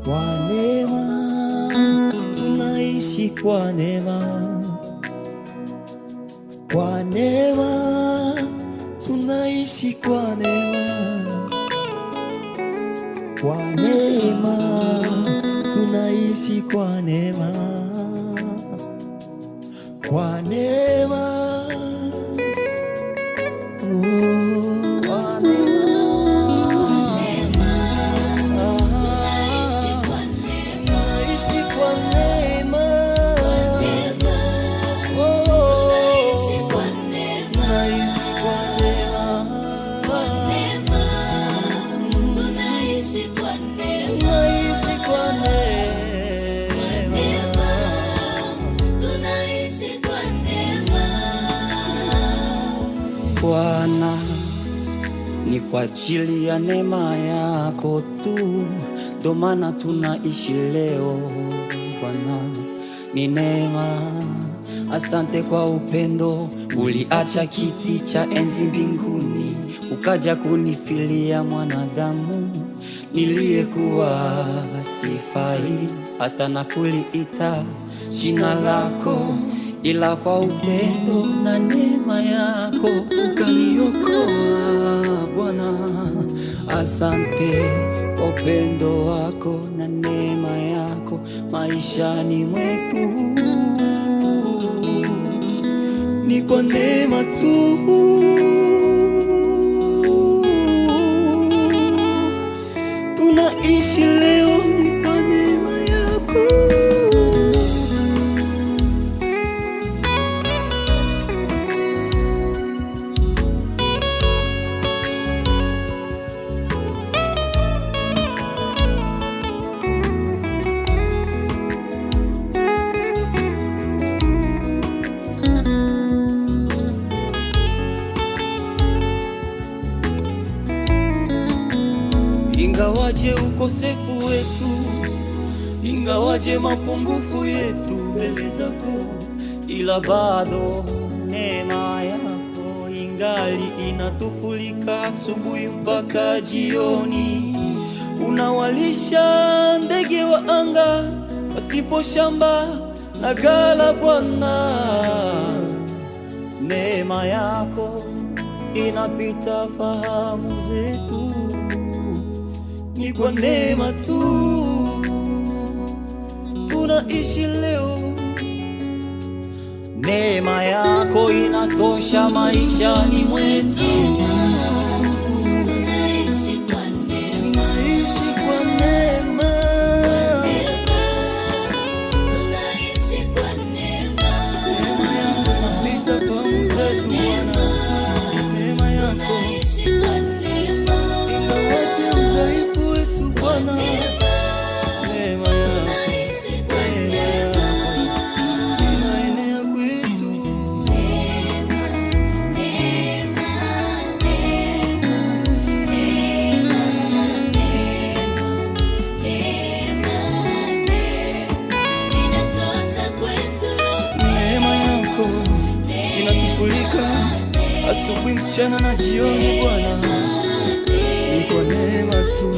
Kwa neema tunaishi, kwa neema, kwa neema tunaishi, kwa neema, kwa neema tunaishi, kwa neema, kwa neema. Bwana, ni kwa ajili ya neema yako tu, ndo maana tunaishi leo. Bwana, ni neema. Asante kwa upendo, uliacha kiti cha enzi mbinguni, ukaja kunifilia mwanadamu niliyekuwa sifai hata na kuliita jina lako, ila kwa upendo na neema yako ukaniokoa. Bwana, asante kwa upendo wako na neema yako maishani mwetu. Ni kwa neema tu tunaishi leo, ni kwa neema yako. Ingawaje ukosefu wetu, ingawaje mapungufu yetu mbele zako, ila bado neema yako ingali inatufulika asubuhi mpaka jioni. Unawalisha ndege wa anga pasipo shamba na ghala. Bwana, neema yako inapita fahamu zetu. Ni kwa neema tu tunaishi leo. Neema yako inatosha maishani mwetu. Asubuhi, mchana na jioni, Bwana, ni kwa neema tu.